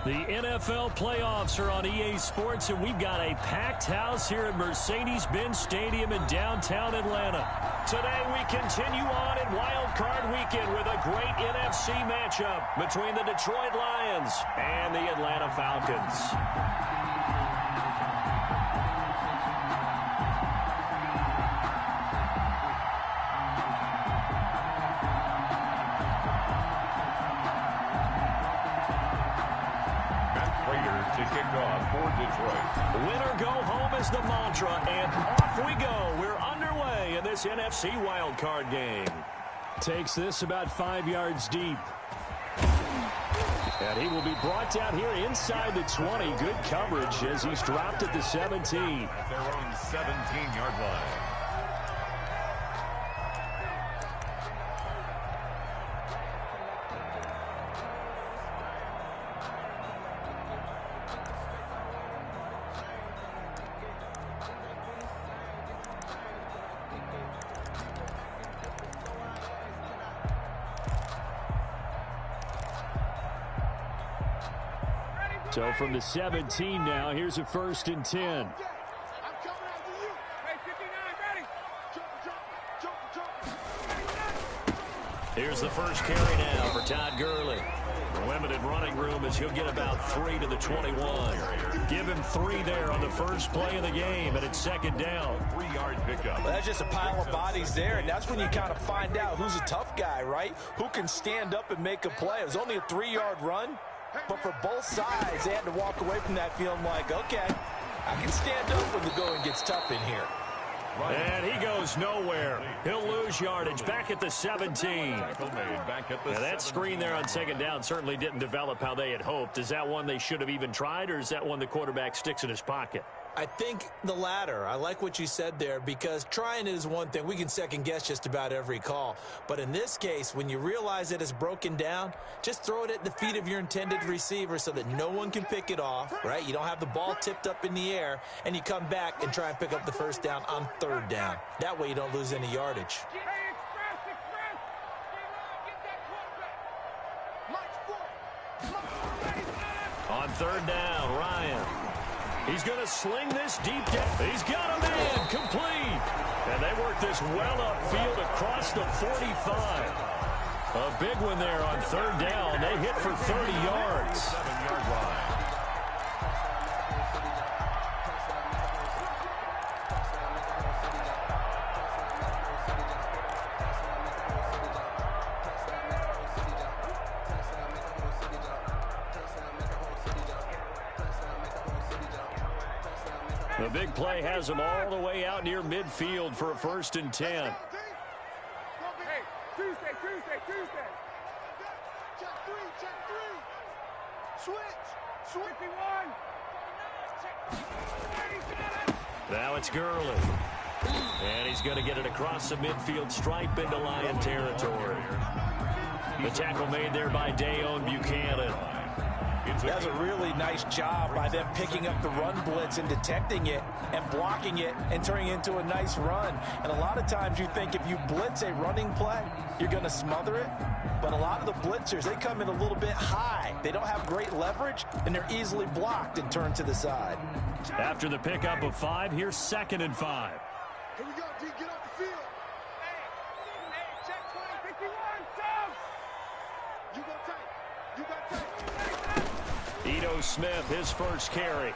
The NFL playoffs are on EA Sports, and we've got a packed house here at Mercedes-Benz Stadium in downtown Atlanta. Today we continue on in Wild Card Weekend with a great NFC matchup between the Detroit Lions and the Atlanta Falcons. To kick off for Detroit. Win or go home is the mantra, and off we go. We're underway in this NFC wildcard game. Takes this about 5 yards deep. And he will be brought down here inside the 20. Good coverage as he's dropped at the 17. At their own 17-yard line. So from the 17 now, here's a 1st and 10. Here's the first carry now for Todd Gurley. Limited running room as he'll get about 3 to the 21. Give him 3 there on the first play of the game, and it's 2nd down. 3-yard pickup. Well, that's just a pile of bodies there, and that's when you kind of find out who's a tough guy, right? Who can stand up and make a play. It was only a 3-yard run. But for both sides, they had to walk away from that feeling like, okay, I can stand up when the going gets tough in here. And he goes nowhere. He'll lose yardage back at the 17. That screen there on 2nd down certainly didn't develop how they had hoped. Is that one they should have even tried, or is that one the quarterback sticks in his pocket? I think the latter. I like what you said there, because trying it is one thing. We can second guess just about every call. But in this case, when you realize that it's broken down, just throw it at the feet of your intended receiver so that no one can pick it off, right? You don't have the ball tipped up in the air, and you come back and try and pick up the 1st down on 3rd down. That way you don't lose any yardage. On 3rd down, Ryan. He's going to sling this deep down. He's got a man complete. And they work this well upfield across the 45. A big one there on 3rd down. They hit for 30 yards. 7-yard line. The big play has them all the way out near midfield for a 1st and 10. Hey, Tuesday. Check 3. Switch. 51. Now it's Gurley. And he's going to get it across the midfield stripe into Lion territory. The tackle made there by Dayon Buchanan. That's a really nice job by them picking up the run blitz and detecting it and blocking it and turning it into a nice run. And a lot of times you think if you blitz a running play, you're going to smother it. But a lot of the blitzers, they come in a little bit high. They don't have great leverage, and they're easily blocked and turned to the side. After the pickup of 5, here's 2nd and 5. Here we go, D. Get off the field. Hey, check 20, 51, subs. You got tight. Ito Smith, his first carry.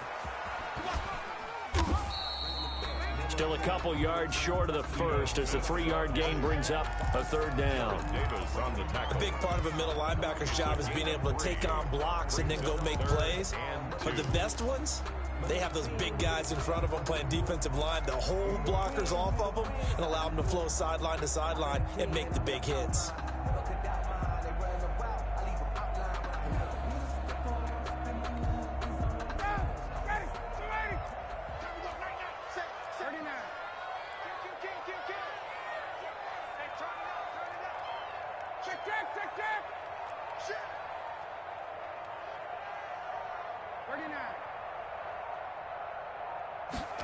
Still a couple yards short of the first as the 3-yard gain brings up a 3rd down. A big part of a middle linebacker's job is being able to take on blocks and then go make plays. But the best ones, they have those big guys in front of them playing defensive line to hold blockers off of them and allow them to flow sideline to sideline and make the big hits.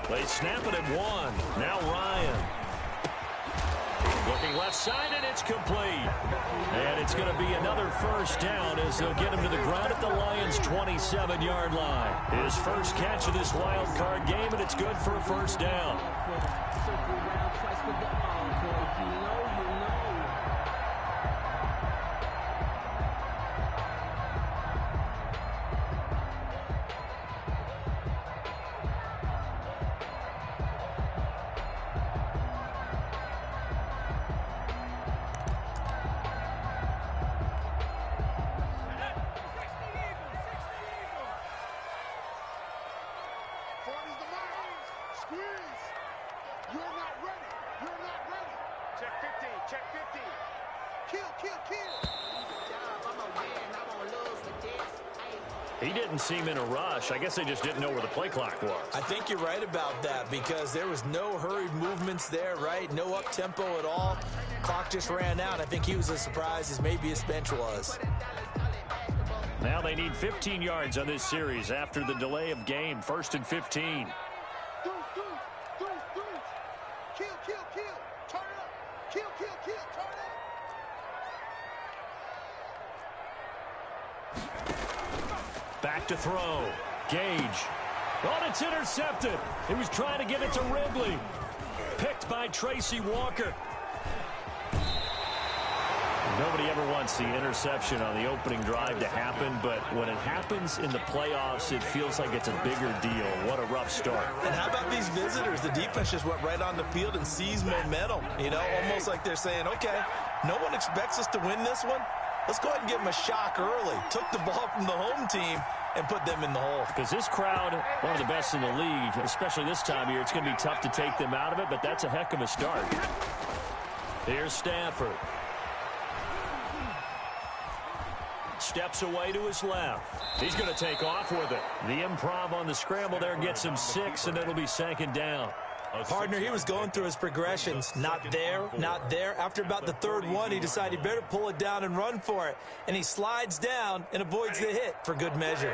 They snap it at 1. Now Ryan. Looking left side, and it's complete. And it's going to be another first down as they'll get him to the ground at the Lions' 27-yard line. His first catch of this wild card game, and it's good for a first down. He didn't seem in a rush. I guess they just didn't know where the play clock was. I think you're right about that because there was no hurried movements there, right? No up-tempo at all. Clock just ran out. I think he was as surprised as maybe his bench was. Now they need 15 yards on this series after the delay of game. 1st and 15. Back to throw. Gage. Oh, it's intercepted. He was trying to get it to Ridley. Picked by Tracy Walker. Nobody ever wants the interception on the opening drive to happen, but when it happens in the playoffs, it feels like it's a bigger deal. What a rough start. And how about these visitors? The defense just went right on the field and seized momentum. You know, almost like they're saying, okay, no one expects us to win this one. Let's go ahead and give them a shock early. Took the ball from the home team and put them in the hole. Because this crowd, one of the best in the league, especially this time of year, it's going to be tough to take them out of it, but that's a heck of a start. Here's Stafford. Steps away to his left. He's going to take off with it. The improv on the scramble there gets him 6, and it'll be 2nd down. Partner, he was going through his progressions. Not there, not there. After about the 3rd one, he decided he better pull it down and run for it. And he slides down and avoids the hit for good measure.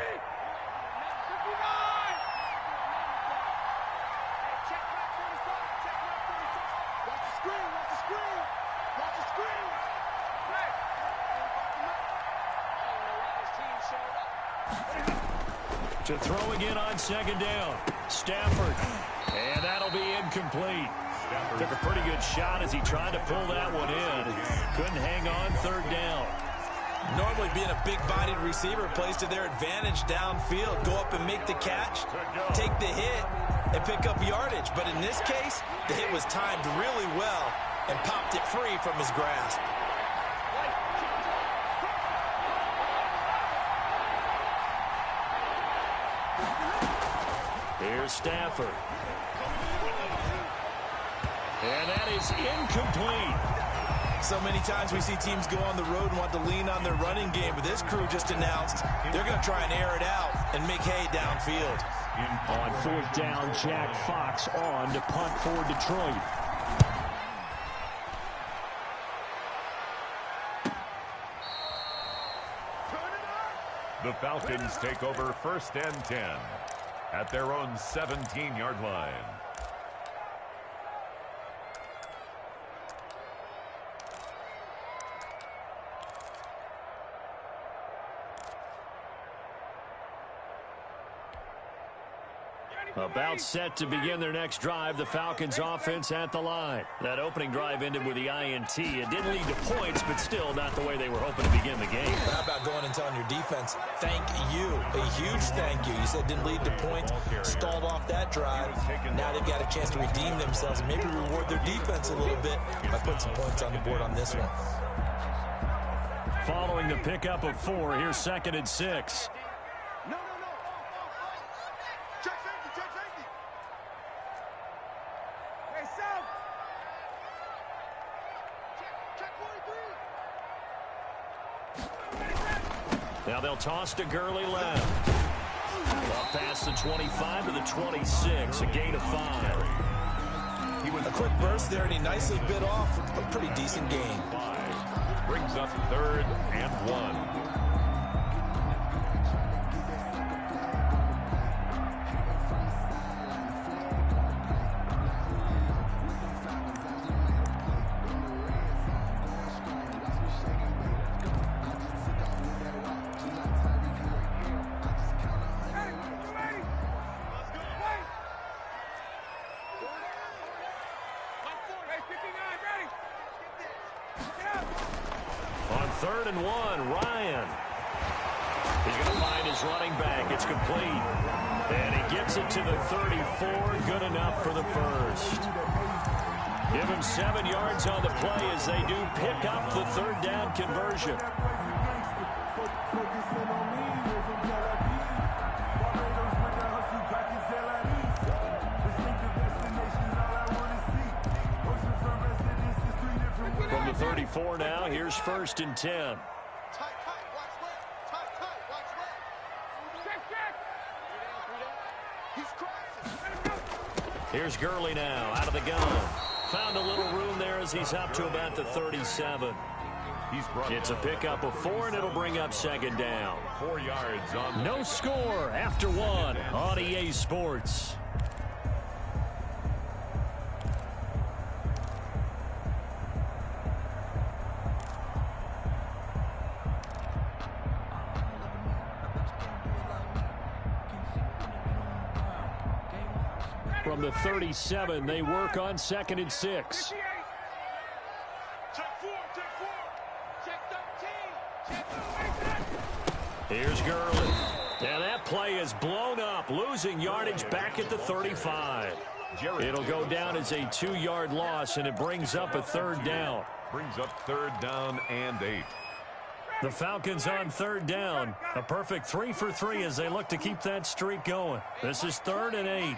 To throw again on 2nd down. Stafford. And that'll be incomplete. Took a pretty good shot as he tried to pull that one in. Couldn't hang on 3rd down. Normally being a big-bodied receiver plays to their advantage downfield. Go up and make the catch, take the hit, and pick up yardage. But in this case, the hit was timed really well and popped it free from his grasp. Here's Stafford. And that is incomplete. So many times we see teams go on the road and want to lean on their running game, but this crew just announced they're going to try and air it out and make hay downfield. On 4th down, Jack Fox on to punt for Detroit. The Falcons take over 1st and 10 at their own 17-yard line. About set to begin their next drive, the Falcons offense at the line. That opening drive ended with the INT. It didn't lead to points, but still not the way they were hoping to begin the game. But how about going and telling your defense, thank you, a huge thank you. You said didn't lead to points, stalled off that drive. Now they've got a chance to redeem themselves and maybe reward their defense a little bit by putting some points on the board on this one. Following the pickup of 4, here's 2nd and 6. Now they'll toss to Gurley left. Up past the 25 to the 26, a gain of 5. A quick burst there, and he nicely bit off a pretty decent gain. Brings up 3rd and 1. 3rd and 1, Ryan. He's going to find his running back. It's complete. And he gets it to the 34. Good enough for the first. Give him 7 yards on the play as they do pick up the 3rd down conversion. From the 34 now, here's 1st and 10. Here's Gurley now, out of the gun. Found a little room there as he's up to about the 37. It's a pickup of 4, and it'll bring up 2nd down. 4 yards on. No score after 1 on EA Sports. From the 37, they work on 2nd and 6. Here's Gurley. And that play is blown up, losing yardage back at the 35. It'll go down as a 2-yard loss, and it brings up a 3rd down. Brings up 3rd down and 8. The Falcons on 3rd down. A perfect 3 for 3 as they look to keep that streak going. This is 3rd and 8.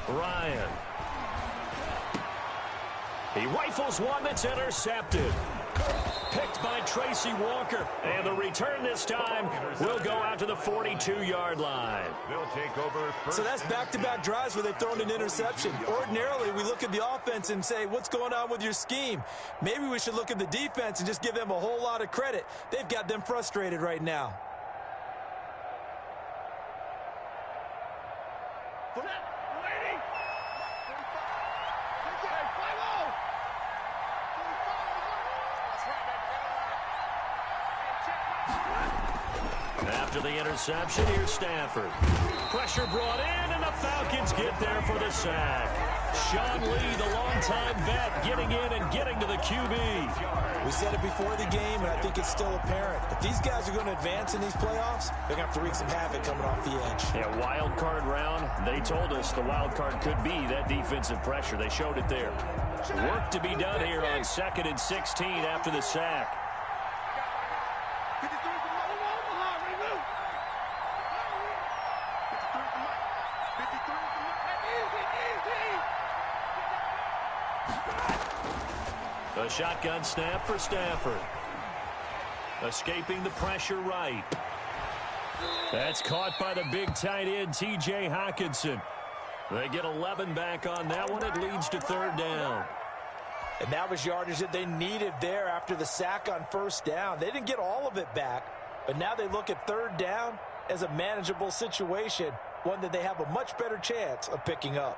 Ryan. He rifles one that's intercepted. Picked by Tracy Walker. And the return this time will go out to the 42-yard line. They'll take over first. So that's back-to-back drives where they've thrown an interception. Ordinarily, we look at the offense and say, what's going on with your scheme? Maybe we should look at the defense and just give them a whole lot of credit. They've got them frustrated right now. After the interception, here's Stafford. Pressure brought in, and the Falcons get there for the sack. Sean Lee, the longtime vet, getting in and getting to the QB. We said it before the game, and I think it's still apparent. If these guys are going to advance in these playoffs, they're going to have to wreak some havoc coming off the edge. Yeah, wild card round. They told us the wild card could be that defensive pressure. They showed it there. Work to be done here on 2nd and 16 after the sack. A shotgun snap for Stafford. Escaping the pressure right. That's caught by the big tight end, T.J. Hockenson. They get 11 back on that one. It leads to 3rd down. And that was yardage that they needed there after the sack on 1st down. They didn't get all of it back, but now they look at 3rd down as a manageable situation, one that they have a much better chance of picking up.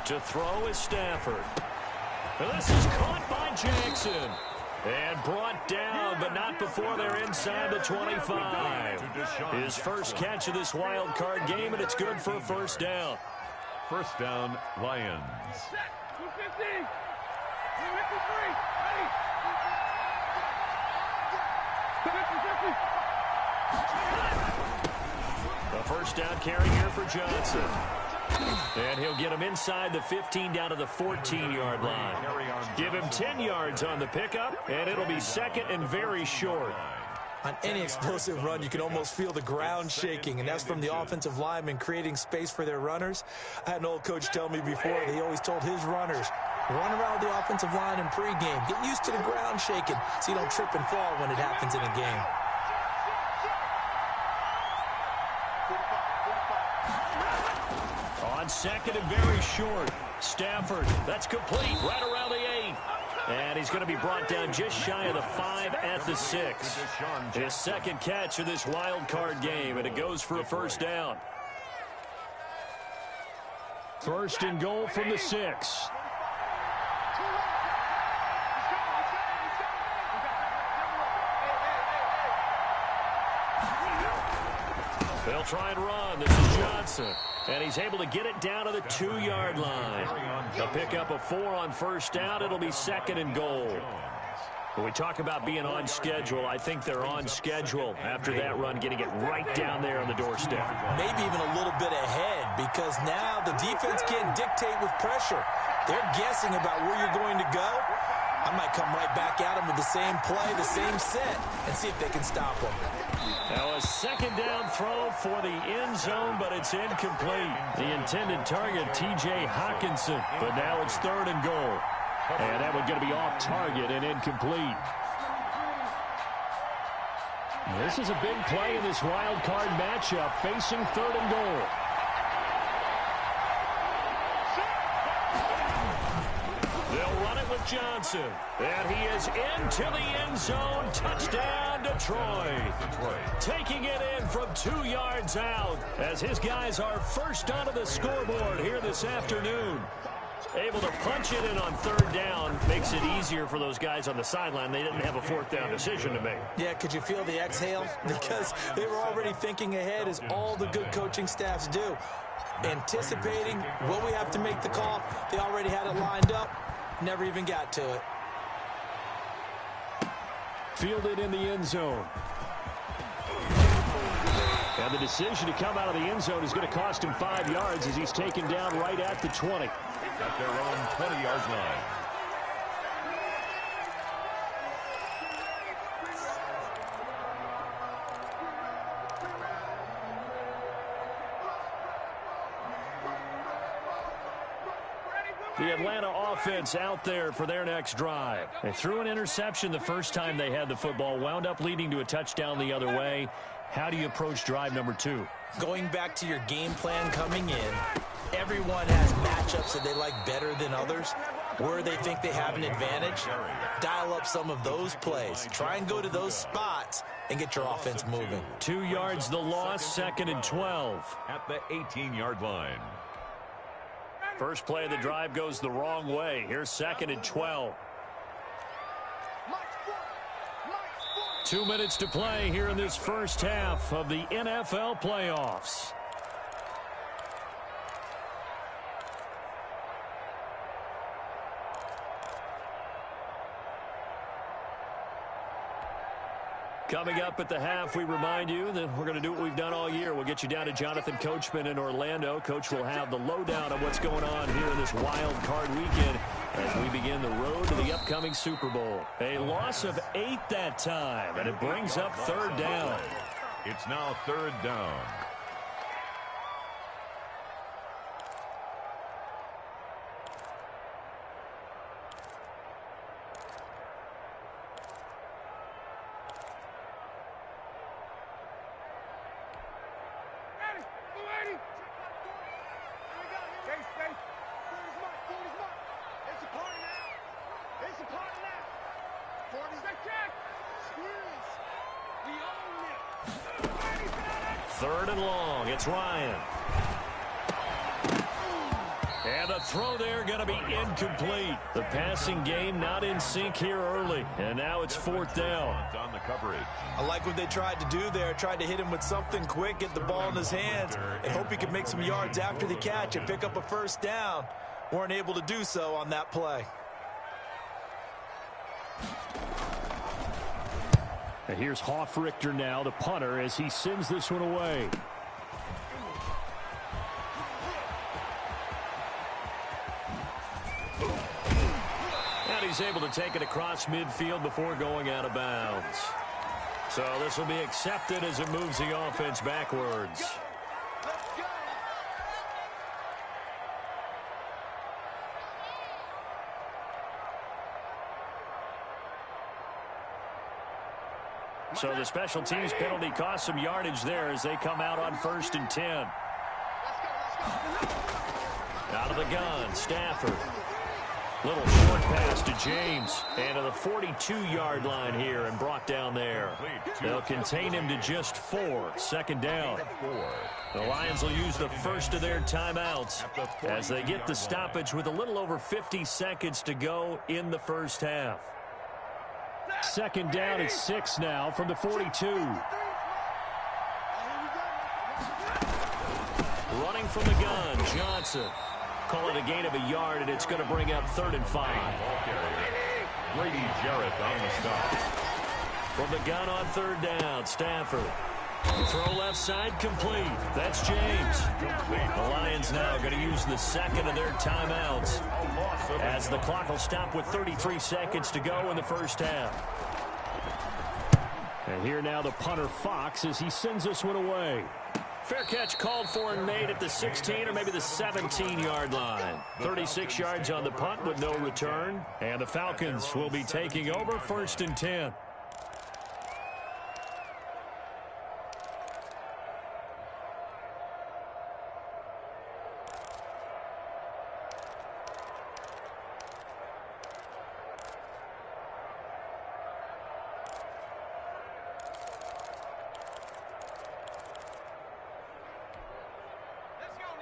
To throw is Stafford. This is caught by Jackson. And brought down, but not before they're inside the 25. His first catch of this wild card game, and it's good for a 1st down. 1st down, Lions. The 1st down carry here for Johnson. And he'll get him inside the 15 down to the 14-yard line. Give him 10 yards on the pickup, and it'll be 2nd and very short. On any explosive run, you can almost feel the ground shaking, and that's from the offensive linemen creating space for their runners. I had an old coach tell me before, he always told his runners, run around the offensive line in pregame. Get used to the ground shaking so you don't trip and fall when it happens in a game. On 2nd and very short. Stafford, that's complete right around the 8. And he's going to be brought down just shy of the 5 at the 6. His second catch of this wild card game, and it goes for a first down. First and goal from the 6. They'll try and run. This is Johnson. And he's able to get it down to the 2-yard line. They'll pick up a 4 on first down. It'll be second and goal. When we talk about being on schedule, I think they're on schedule after that run, getting it right down there on the doorstep. Maybe even a little bit ahead, because now the defense can't dictate with pressure. They're guessing about where you're going to go. I might come right back at them with the same play, the same set, and see if they can stop them. Now a second down throw for the end zone, but it's incomplete. The intended target, T.J. Hawkinson, but now it's third and goal. And that one's going to be off target and incomplete. This is a big play in this wild card matchup, facing third and goal. They'll run it with Johnson. And he is into the end zone. Touchdown, Detroit. Taking it in from 2 yards out as his guys are first onto the scoreboard here this afternoon. Able to punch it in on third down makes it easier for those guys on the sideline. They didn't have a fourth down decision to make. Yeah, could you feel the exhale? Because they were already thinking ahead, as all the good coaching staffs do. Anticipating what we have to make the call. They already had it lined up. Never even got to it. Fielded in the end zone. And the decision to come out of the end zone is going to cost him 5 yards as he's taken down right at the 20. At their own 20-yard line. The Atlanta offense out there for their next drive. They threw an interception the first time they had the football, wound up leading to a touchdown the other way. How do you approach drive number 2? Going back to your game plan coming in, everyone has matchups that they like better than others, where they think they have an advantage. Dial up some of those plays. Try and go to those spots and get your offense moving. 2 yards the loss, second and 12. At the 18-yard line. First play of the drive goes the wrong way. Here's second and 12. 2 minutes to play here in this first half of the NFL playoffs. Coming up at the half, we remind you that we're going to do what we've done all year. We'll get you down to Jonathan Coachman in Orlando. Coach will have the lowdown of what's going on here in this wild card weekend as we begin the road to the upcoming Super Bowl. A loss of 8 that time, and it brings up third down. It's now third down. Third and long. It's Ryan. And the throw there going to be incomplete. The passing game not in sync here early. And now it's fourth down. On the coverage. I like what they tried to do there. Tried to hit him with something quick, get the ball in his hands, and hope he could make some yards after the catch and pick up a first down. Weren't able to do so on that play. And here's Hoffrichter now, the punter, as he sends this one away. And he's able to take it across midfield before going out of bounds. So this will be accepted as it moves the offense backwards. So the special teams penalty cost some yardage there as they come out on 1st and 10. Out of the gun, Stafford. Little short pass to James. And to the 42-yard line here and brought down there. They'll contain him to just 4. Second down. The Lions will use the first of their timeouts as they get the stoppage with a little over 50 seconds to go in the first half. Second down at 6 now from the 42. Running from the gun, Johnson. Call it a gain of a yard, and it's going to bring up 3rd and 5. Grady Jarrett on the stop. From the gun on 3rd down, Stafford. Throw left side, complete. That's James. The Lions now going to use the second of their timeouts as the clock will stop with 33 seconds to go in the first half. And here now the punter, Fox, as he sends this one away. Fair catch called for and made at the 16 or maybe the 17-yard line. 36 yards on the punt with no return. And the Falcons will be taking over 1st and 10.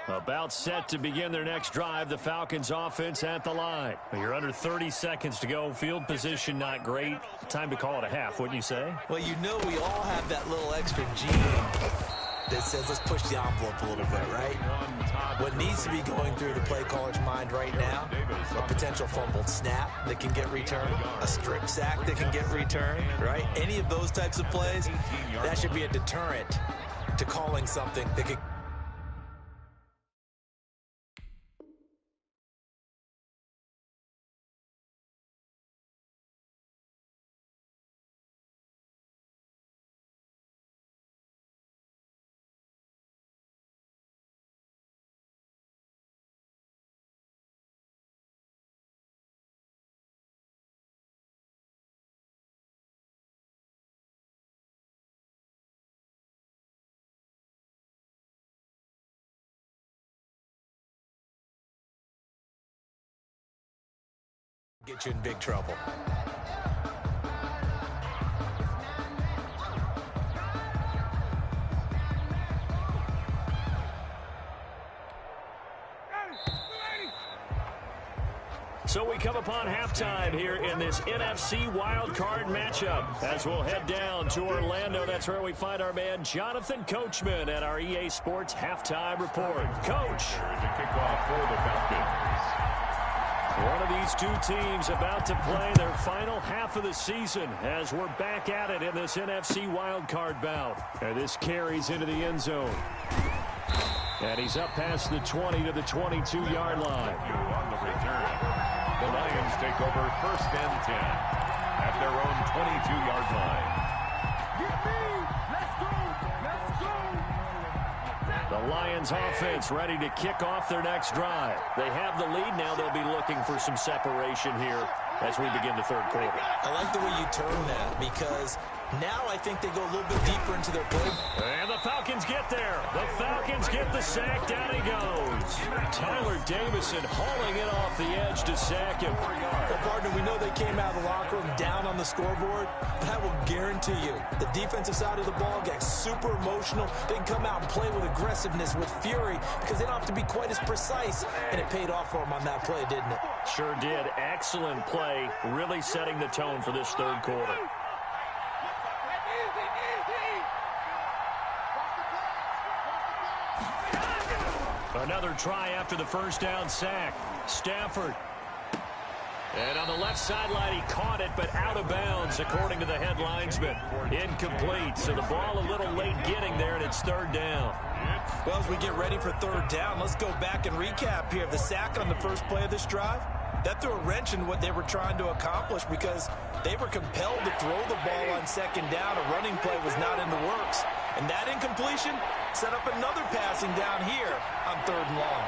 About set to begin their next drive, the Falcons offense at the line. You're under 30 seconds to go. Field position not great. Time to call it a half, wouldn't you say? Well, you know we all have that little extra gene that says let's push the envelope a little bit, right? What needs to be going through the play caller's mind right now, a potential fumbled snap that can get returned, a strip sack that can get returned, right? Any of those types of plays, that should be a deterrent to calling something that could... get you in big trouble. So we come upon halftime here in this NFC wildcard matchup as we'll head down to Orlando. That's where we find our man Jonathan Coachman at our EA Sports Halftime Report. Coach. The kickoff for the Falcons. One of these two teams about to play their final half of the season as we're back at it in this NFC wildcard bout. And this carries into the end zone. And he's up past the 20 to the 22-yard line. On the return, the Lions take over 1st and 10 at their own 22-yard line. The Lions offense ready to kick off their next drive. They have the lead now. They'll be looking for some separation here as we begin the third quarter. I like the way you term that because now I think they go a little bit deeper into their play. And the Falcons get there. The Falcons get the sack. Down he goes. Tyler Davison hauling it off the edge to sack him. Well, partner, we know they came out of the locker room down on the scoreboard, but I will guarantee you the defensive side of the ball gets super emotional. They can come out and play with aggressiveness, with fury, because they don't have to be quite as precise, and it paid off for them on that play, didn't it? Sure did. Excellent play, really setting the tone for this third quarter. Another try after the first down sack. Stafford. And on the left sideline, he caught it, but out of bounds, according to the head linesman. Incomplete, so the ball a little late getting there, and it's 3rd down. Well, as we get ready for 3rd down, let's go back and recap here. The sack on the first play of this drive, that threw a wrench in what they were trying to accomplish because they were compelled to throw the ball on 2nd down. A running play was not in the works. And that incompletion set up another passing down here on 3rd and long.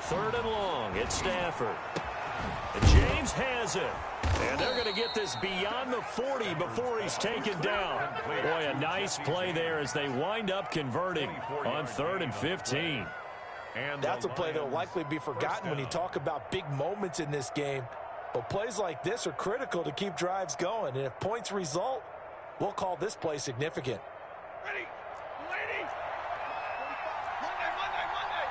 Third and long, it's Stafford. And James has it. And they're going to get this beyond the 40 before he's taken down. Boy, a nice play there as they wind up converting on 3rd and 15. That's a play that will likely be forgotten when you talk about big moments in this game. But plays like this are critical to keep drives going. And if points result, we'll call this play significant. Ready. Lady. Monday.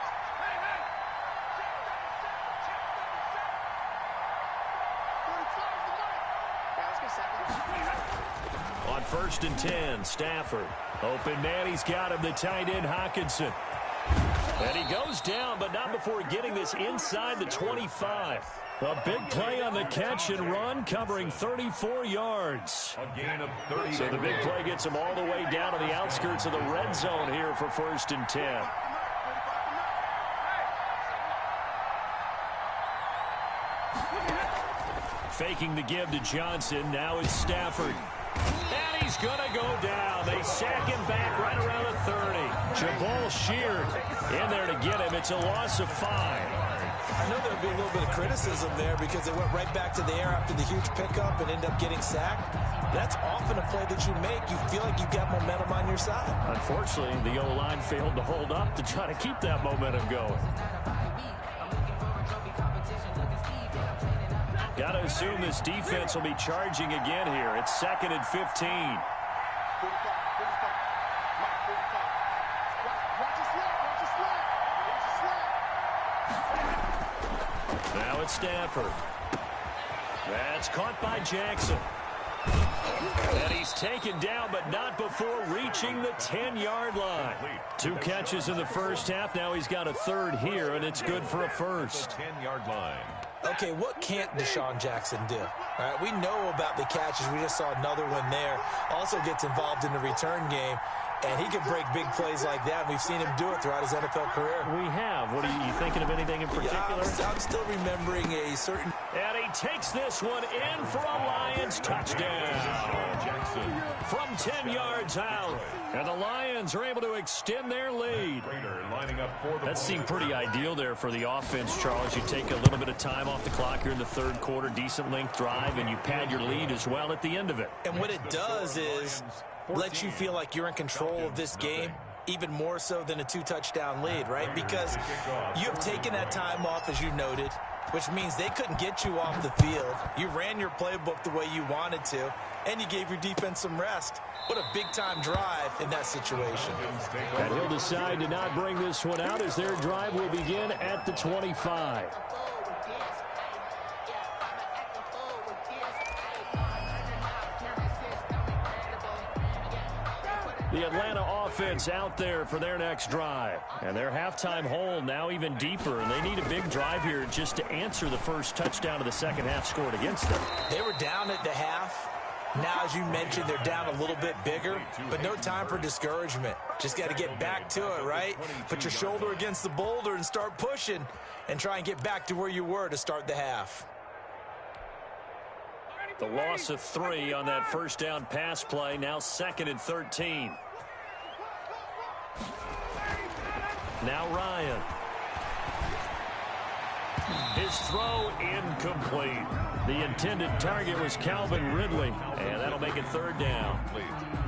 Hey. On 1st and 10, Stafford. Open man, he's got him, the tight end, Hockenson. And he goes down, but not before getting this inside the 25. A big play on the catch and run, covering 34 yards. A gain of 30. So the big play gets him all the way down to the outskirts of the red zone here for 1st and 10. Faking the give to Johnson. Now it's Stafford. And he's going to go down. They sack him back right around the 30. Jabal Sheard in there to get him. It's a loss of 5. I know there'll be a little bit of criticism there because they went right back to the air after the huge pickup and ended up getting sacked. That's often a play that you make. You feel like you've got momentum on your side. Unfortunately, the O-line failed to hold up to try to keep that momentum going. Got to assume this defense will be charging again here. It's 2nd and 15. Now it's Stafford. That's caught by Jackson. And he's taken down, but not before reaching the 10-yard line. 2 catches in the first half. Now he's got a 3rd here, and it's good for a first. 10-yard line. Okay, what can't Deshaun Jackson do? All right, we know about the catches. We just saw another one there. Also gets involved in the return game, and he can break big plays like that. We've seen him do it throughout his NFL career. We have. What are you thinking of anything in particular? Yeah, I'm still remembering a certain... And he takes this one in for a Lions touchdown. Jackson. From 10 yards out. And the Lions are able to extend their lead. Lining up for the That seemed pretty ideal there for the offense, Charles. You take a little bit of time off the clock here in the 3rd quarter, decent length drive, and you pad your lead as well at the end of it. And what it does is let you feel like you're in control of this game, even more so than a 2-touchdown lead, right? Because you have taken that time off, as you noted, which means they couldn't get you off the field. You ran your playbook the way you wanted to, and you gave your defense some rest. What a big-time drive in that situation. And he'll decide to not bring this one out as their drive will begin at the 25. The Atlanta offense out there for their next drive. And their halftime hole now even deeper. And they need a big drive here just to answer the first touchdown of the second half scored against them. They were down at the half. Now, as you mentioned, they're down a little bit bigger, but no time for discouragement. Just got to get back to it, right? Put your shoulder against the boulder and start pushing and try and get back to where you were to start the half. The loss of 3 on that first down pass play, now 2nd and 13. Now Ryan. His throw incomplete. The intended target was Calvin Ridley, and that'll make it 3rd down.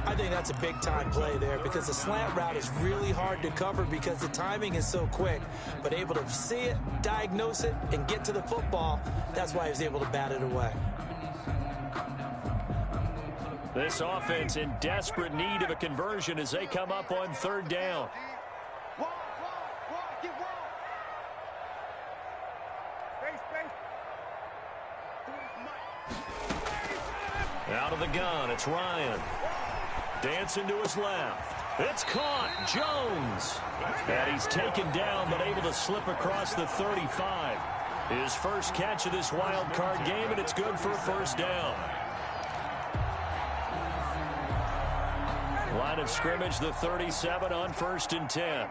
I think that's a big-time play there because the slant route is really hard to cover because the timing is so quick. But able to see it, diagnose it, and get to the football, that's why he was able to bat it away. This offense in desperate need of a conversion as they come up on 3rd down. Out of the gun, it's Ryan. Dancing to his left. It's caught. Jones. And he's taken down, but able to slip across the 35. His first catch of this wild card game, and it's good for a 1st down. Line of scrimmage, the 37 on 1st and 10.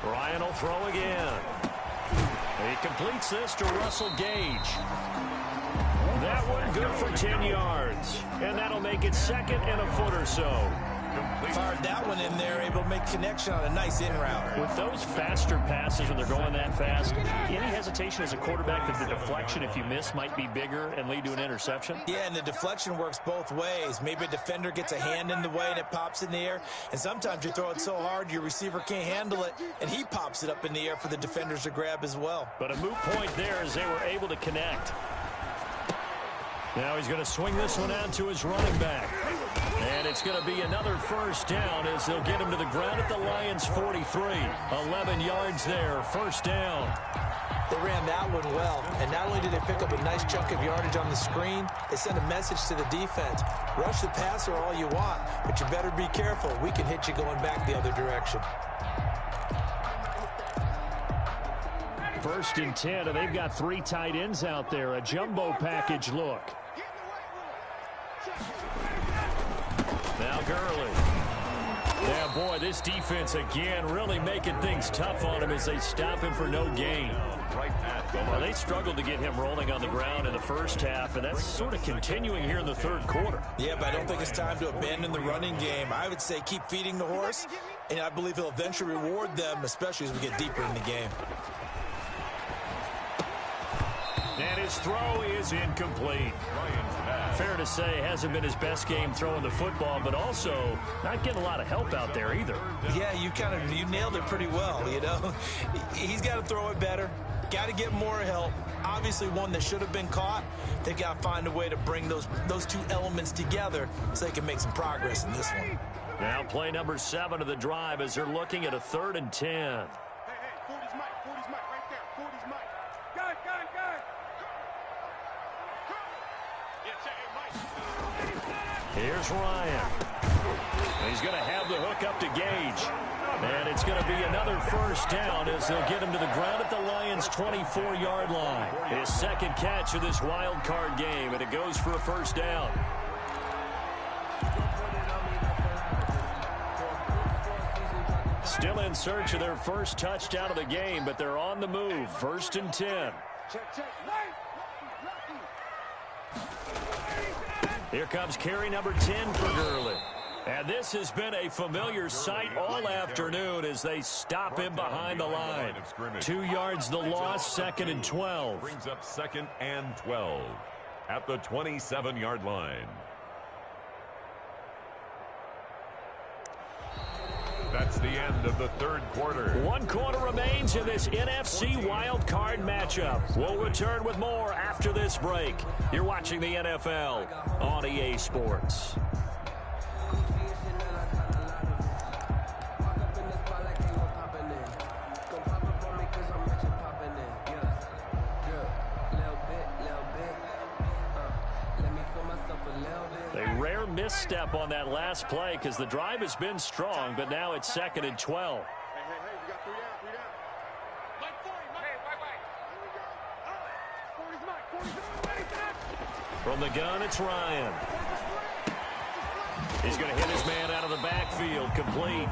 Ryan will throw again. He completes this to Russell Gage. That one good for 10 yards. And that'll make it 2nd and a foot or so. Fired got that one in there, able to make connection on a nice in route. With those faster passes when they're going that fast, any hesitation as a quarterback that the deflection, if you miss, might be bigger and lead to an interception? Yeah, and the deflection works both ways. Maybe a defender gets a hand in the way and it pops in the air, and sometimes you throw it so hard your receiver can't handle it, and he pops it up in the air for the defenders to grab as well. But a moot point there as they were able to connect. Now he's going to swing this one out to his running back. And it's going to be another first down as they'll get him to the ground at the Lions' 43. 11 yards there, first down. They ran that one well, and not only did they pick up a nice chunk of yardage on the screen, they sent a message to the defense. Rush the passer all you want, but you better be careful. We can hit you going back the other direction. First and 10, and they've got 3 tight ends out there. A jumbo package look. Now Gurley. Yeah, boy, this defense again really making things tough on him as they stop him for no gain. Well, they struggled to get him rolling on the ground in the first half, and that's sort of continuing here in the third quarter. Yeah, but I don't think it's time to abandon the running game. I would say keep feeding the horse, and I believe he'll eventually reward them, especially as we get deeper in the game. And his throw is incomplete. Fair to say, hasn't been his best game throwing the football, but also not getting a lot of help out there either. Yeah, you nailed it pretty well, you know. He's got to throw it better. Got to get more help. Obviously, one that should have been caught. They got to find a way to bring those two elements together so they can make some progress in this one. Now play number 7 of the drive as they're looking at a 3rd and 10. Hey, 40's Mike, right there. 40's Mike. Gun. Yeah, check it, Mike. Here's Ryan. He's going to have the hook up to Gage. And it's going to be another first down as they'll get him to the ground at the Lions' 24-yard line. His second catch of this wild card game, and it goes for a first down. Still in search of their first touchdown of the game, but they're on the move. 1st and 10. Check. Here comes carry number 10 for Gurley. And this has been a familiar sight all afternoon as they stop him behind the line. 2 yards the loss, 2nd and 12. Brings up 2nd and 12 at the 27-yard line. That's the end of the third quarter. 1 quarter remains in this NFC wild card matchup. We'll return with more after this break. You're watching the NFL on EA Sports. Misstep on that last play because the drive has been strong, but now it's 2nd and 12. Hey, you got 3 down. Mike 40, Mike. Here we go. 40's Mike. From the gun, it's Ryan. He's going to hit his man out of the backfield, complete.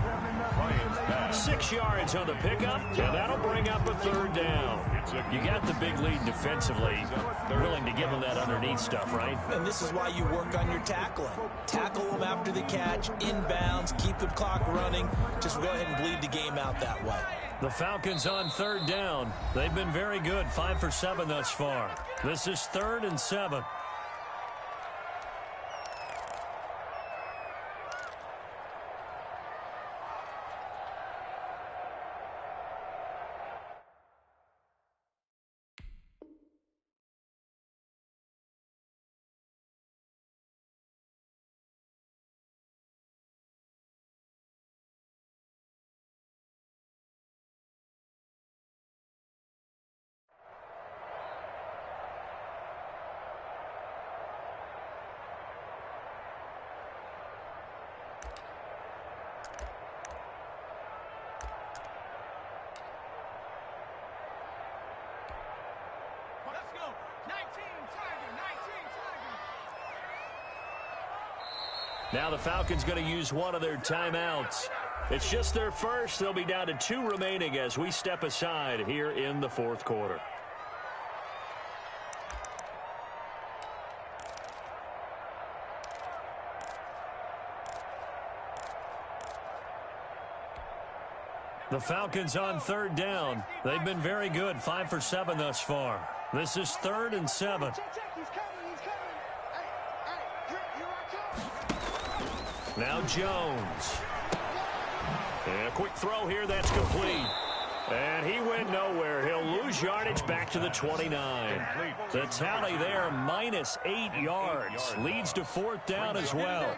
6 yards on the pickup, and that'll bring up a 3rd down. You got the big lead defensively. They're willing to give them that underneath stuff, right? And this is why you work on your tackling. Tackle them after the catch, inbounds, keep the clock running. Just go ahead and bleed the game out that way. The Falcons on 3rd down. They've been very good, 5 for 7 thus far. This is 3rd and 7. Now the Falcons going to use one of their timeouts. It's just their first. They'll be down to 2 remaining as we step aside here in the 4th quarter. The Falcons on third down. They've been very good, 5 for 7 thus far. This is 3rd and 7. Now Jones. And a quick throw here, that's complete. And he went nowhere. He'll lose yardage back to the 29. The tally there, -8 yards. Leads to 4th down as well.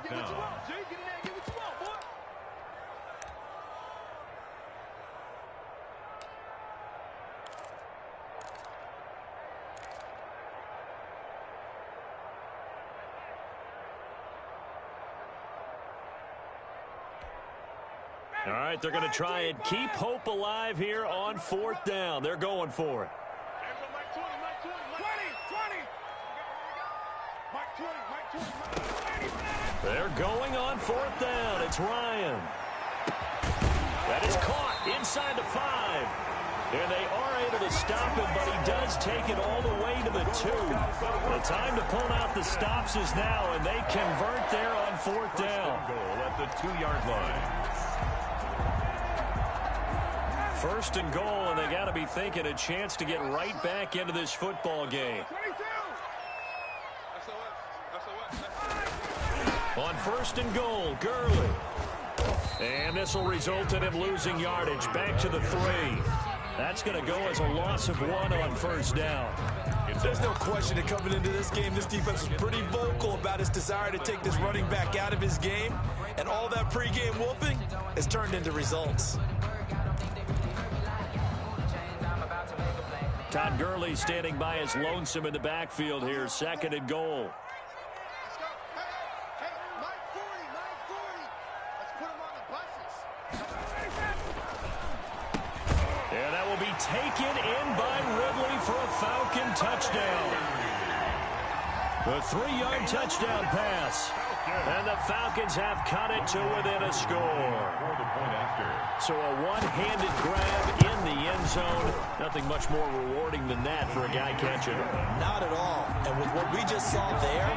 All right, they're going to try and keep hope alive here on 4th down. They're going for it. They're going on 4th down. It's Ryan. That is caught inside the 5. And they are able to stop him, but he does take it all the way to the 2. The time to pull out the stops is now, and they convert there on 4th down. Goal at the 2-yard line. 1st and goal, and they got to be thinking a chance to get right back into this football game. On 1st and goal, Gurley. And this will result in him losing yardage back to the 3. That's going to go as a loss of 1 on 1st down. There's no question that coming into this game, this defense was pretty vocal about its desire to take this running back out of his game. And all that pregame whooping has turned into results. Todd Gurley standing by his lonesome in the backfield here. 2nd and goal. And that will be taken in by Ridley for a Falcon touchdown. The 3-yard touchdown pass. And the Falcons have cut it to within a score. So a one-handed grab in the end zone. Nothing much more rewarding than that for a guy catching. Not at all. And with what we just saw there,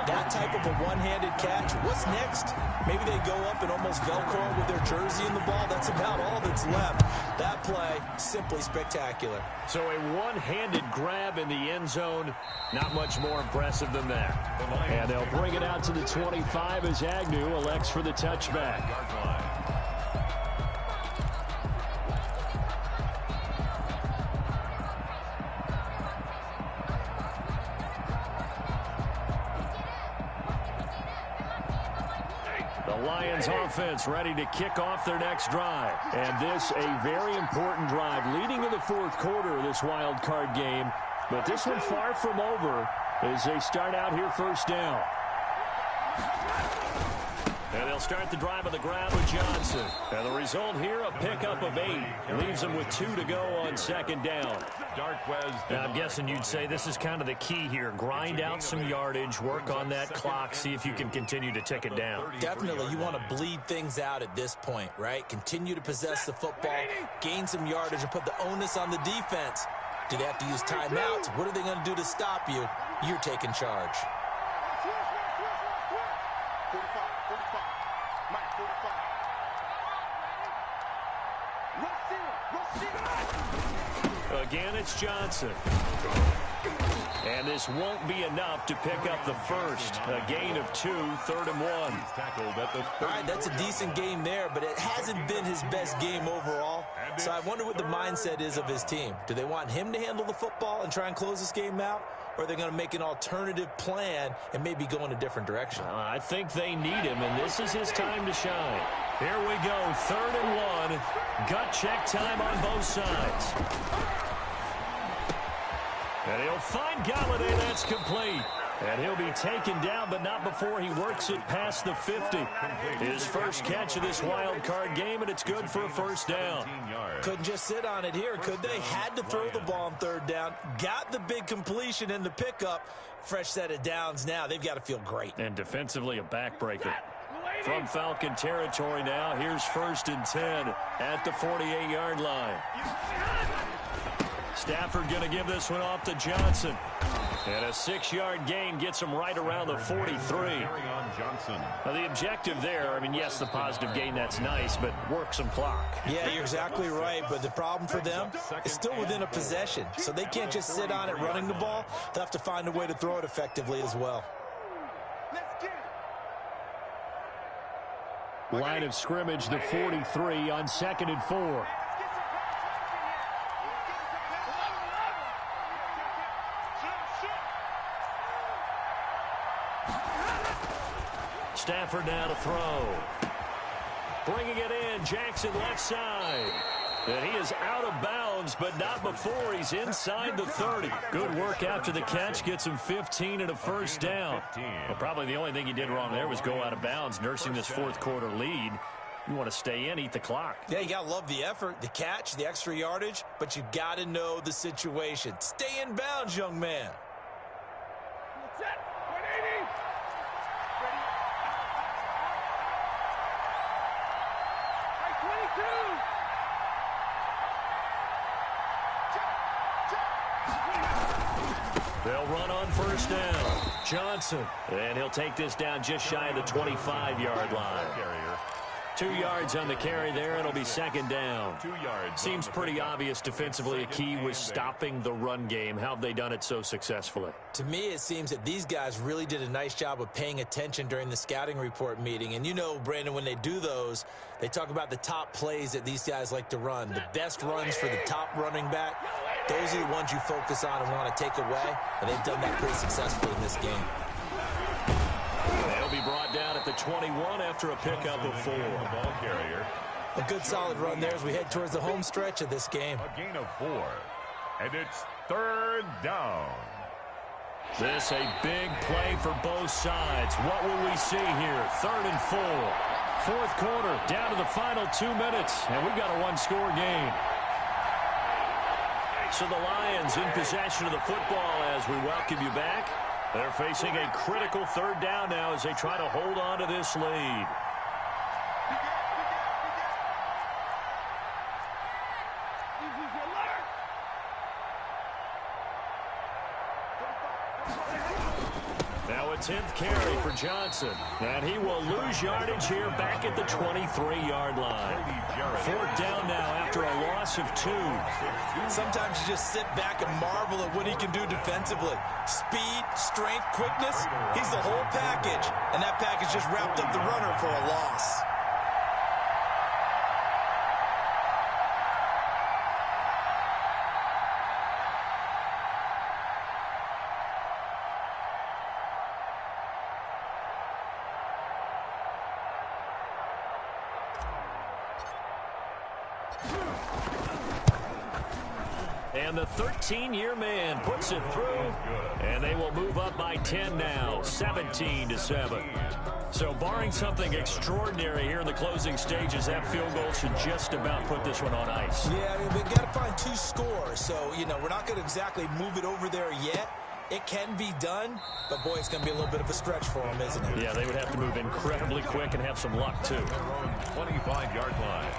that type of a one-handed catch, what's next? Maybe they go up and almost Velcro with their jersey in the ball. That's about all that's left. That play, simply spectacular. So a one-handed grab in the end zone, not much more impressive than that. And they'll bring it out to the 25 as Agnew elects for the touchback. The Lions offense ready to kick off their next drive. And this a very important drive leading to the 4th quarter of this wild card game. But this one far from over as they start out here 1st down. And they'll start the drive on the ground with Johnson. And the result here, a pickup of 8. Leaves them with 2 to go on 2nd down. Now, I'm guessing you'd say this is kind of the key here. Grind out some yardage, work on that clock, see if you can continue to tick it down. Definitely, you want to bleed things out at this point, right? Continue to possess the football, gain some yardage, and put the onus on the defense. Do they have to use timeouts? What are they going to do to stop you? You're taking charge. Again, it's Johnson. And this won't be enough to pick up the first. A gain of 2, 3rd and 1. All right, that's a decent game there, but it hasn't been his best game overall. So I wonder what the mindset is of his team. Do they want him to handle the football and try and close this game out? Or are they going to make an alternative plan and maybe go in a different direction? I think they need him, and this is his time to shine. Here we go, 3rd and 1. Gut check time on both sides. And he'll find Galladay. That's complete. And he'll be taken down, but not before he works it past the 50. His first catch of this wild card game, and it's good for a 1st down. Couldn't just sit on it here, could they? Had to throw the ball on 3rd down. Got the big completion in the pickup. Fresh set of downs now. They've got to feel great. And defensively, a backbreaker. From Falcon territory now, here's 1st and 10 at the 48-yard line. Stafford going to give this one off to Johnson. And a 6-yard gain gets him right around the 43. Now, the objective there, I mean, yes, the positive gain, that's nice, but work some clock. Yeah, you're exactly right, but the problem for them is still within a possession, so they can't just sit on it running the ball. They'll have to find a way to throw it effectively as well. Line of scrimmage, the 43 on 2nd and 4. Stafford now to throw. Bringing it in, Jackson left side. And he is out of bounds, but not before he's inside the 30. Good work after the catch, gets him 15 and a first down. Well, probably the only thing he did wrong there was go out of bounds, nursing this fourth-quarter lead. You want to stay in, eat the clock. Yeah, you got to love the effort, the catch, the extra yardage, but you got to know the situation. Stay in bounds, young man. They'll run on first down. Johnson. And he'll take this down just shy of the 25-yard line. 2 yards on the carry there. It'll be 2nd down. 2 yards. Seems pretty obvious defensively. A key was stopping the run game. How have they done it so successfully? To me, it seems that these guys really did a nice job of paying attention during the scouting report meeting. And you know, Brandon, when they do those, they talk about the top plays that these guys like to run. The best runs for the top running back. Those are the ones you focus on and want to take away. And they've done that pretty successfully in this game. They'll be brought down at the 21 after a pickup of 4. Ball carrier. A good solid run there as we head towards the home stretch of this game. A gain of 4. And it's 3rd down. This a big play for both sides. What will we see here? 3rd and 4. Fourth quarter, down to the final 2 minutes. And we've got a one-score game. So the Lions in possession of the football as we welcome you back. They're facing a critical 3rd down now as they try to hold on to this lead. Now a 10th carry for Johnson. And he will lose yardage here back at the 23-yard line. 4th down now after a loss of 2. Sometimes you just sit back and marvel at what he can do defensively. Speed, strength, quickness, he's the whole package. And that package just wrapped up the runner for a loss. And the 13-year man puts it through, and they will move up by 10 now, 17-7. So barring something extraordinary here in the closing stages, that field goal should just about put this one on ice. Yeah, I mean, we've got to find 2 scores, so, you know, we're not going to exactly move it over there yet. It can be done, but, boy, it's going to be a little bit of a stretch for them, isn't it? Yeah, they would have to move incredibly quick and have some luck, too. 25-yard line.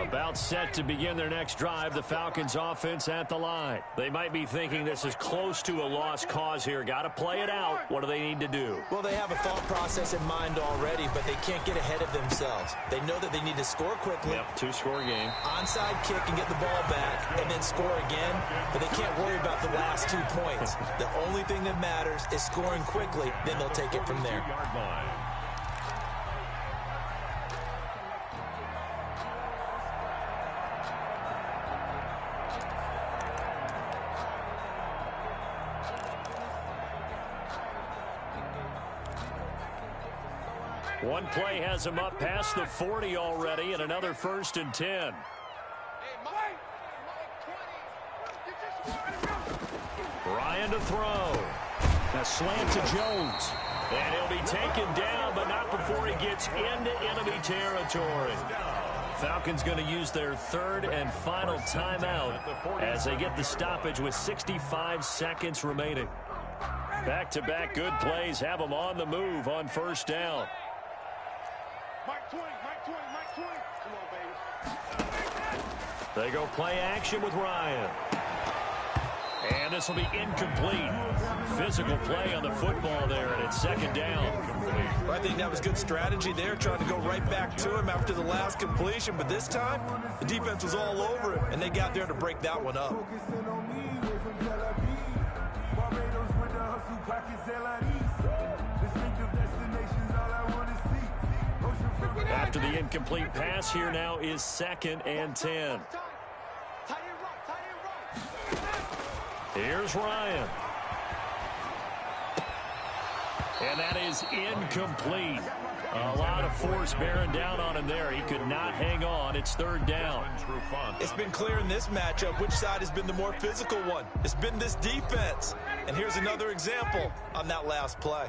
About set to begin their next drive, the Falcons offense at the line. They might be thinking this is close to a lost cause here. Got to play it out. What do they need to do? Well, they have a thought process in mind already, but they can't get ahead of themselves. They know that they need to score quickly. Yep, 2-score game. Onside kick and get the ball back and then score again, but they can't worry about the last 2 points. The only thing that matters is scoring quickly, then they'll take it from there. One play has him up past the 40 already, and another 1st and 10. Ryan to throw. A slant to Jones. And he'll be taken down, but not before he gets into enemy territory. Falcons going to use their 3rd and final timeout as they get the stoppage with 65 seconds remaining. Back-to-back good plays have them on the move on first down. Mike 20, Mike 20, Mike 20. Come on, baby. They go play action with Ryan. And this will be incomplete. Physical play on the football there, and it's second down. I think that was good strategy there, trying to go right back to him after the last completion. But this time, the defense was all over him, and they got there to break that one up. After the incomplete pass, here now is 2nd and 10. Here's Ryan. And that is incomplete. A lot of force bearing down on him there. He could not hang on. It's 3rd down. It's been clear in this matchup which side has been the more physical one. It's been this defense. And here's another example on that last play.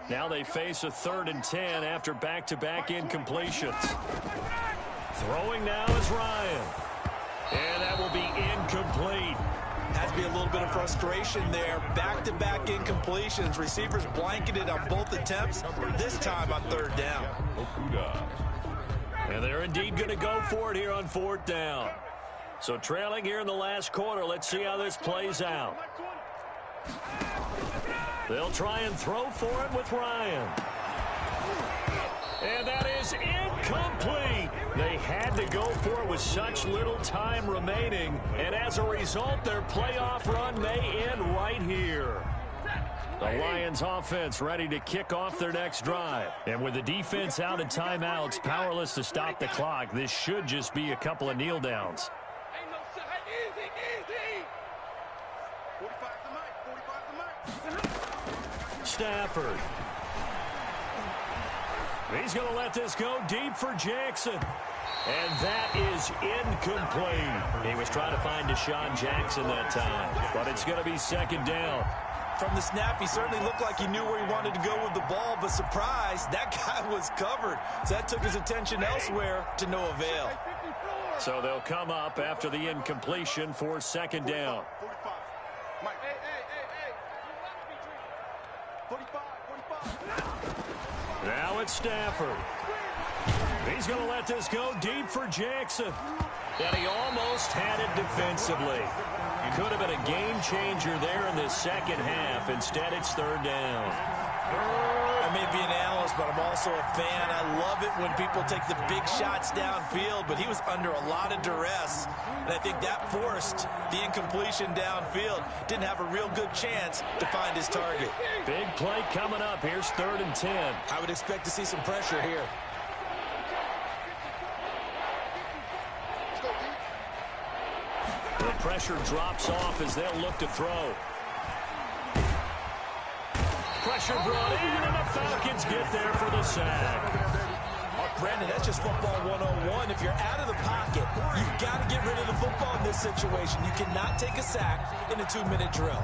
Now they face a 3rd and 10 after back-to-back incompletions. Throwing now is Ryan. And that will be incomplete. Has to be a little bit of frustration there. Back-to-back incompletions. Receivers blanketed on both attempts, this time on 3rd down. And they're indeed going to go for it here on 4th down. So trailing here in the last quarter. Let's see how this plays out. They'll try and throw for it with Ryan. And that is incomplete. They had to go for it with such little time remaining. And as a result, their playoff run may end right here. The Lions offense ready to kick off their next drive. And with the defense out of timeouts, powerless to stop the clock, this should just be a couple of kneel downs. Stafford. He's going to let this go deep for Jackson. And that is incomplete. He was trying to find Deshaun Jackson that time, but it's going to be 2nd down. From the snap, he certainly looked like he knew where he wanted to go with the ball, but surprise, that guy was covered. So that took his attention elsewhere to no avail. So they'll come up after the incompletion for 2nd down. 45. Now it's Stafford. He's going to let this go deep for Jackson. And he almost had it defensively. Could have been a game changer there in the second half. Instead, it's 3rd down. I may be an analyst, but I'm also a fan. I love it when people take the big shots downfield, but he was under a lot of duress. And I think that forced the incompletion downfield. Didn't have a real good chance to find his target. Big play coming up. Here's 3rd and 10. I would expect to see some pressure here. The pressure drops off as they'll look to throw. Pressure brought in, and the Falcons get there for the sack. Brandon, that's just football 101. If you're out of the pocket, you've got to get rid of the football in this situation. You cannot take a sack in a 2-minute drill.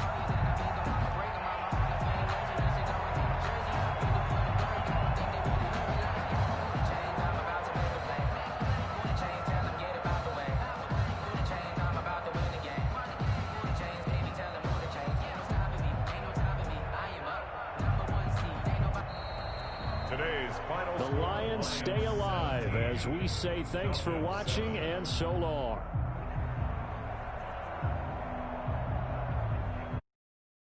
The Lions stay alive as we say thanks for watching and so long.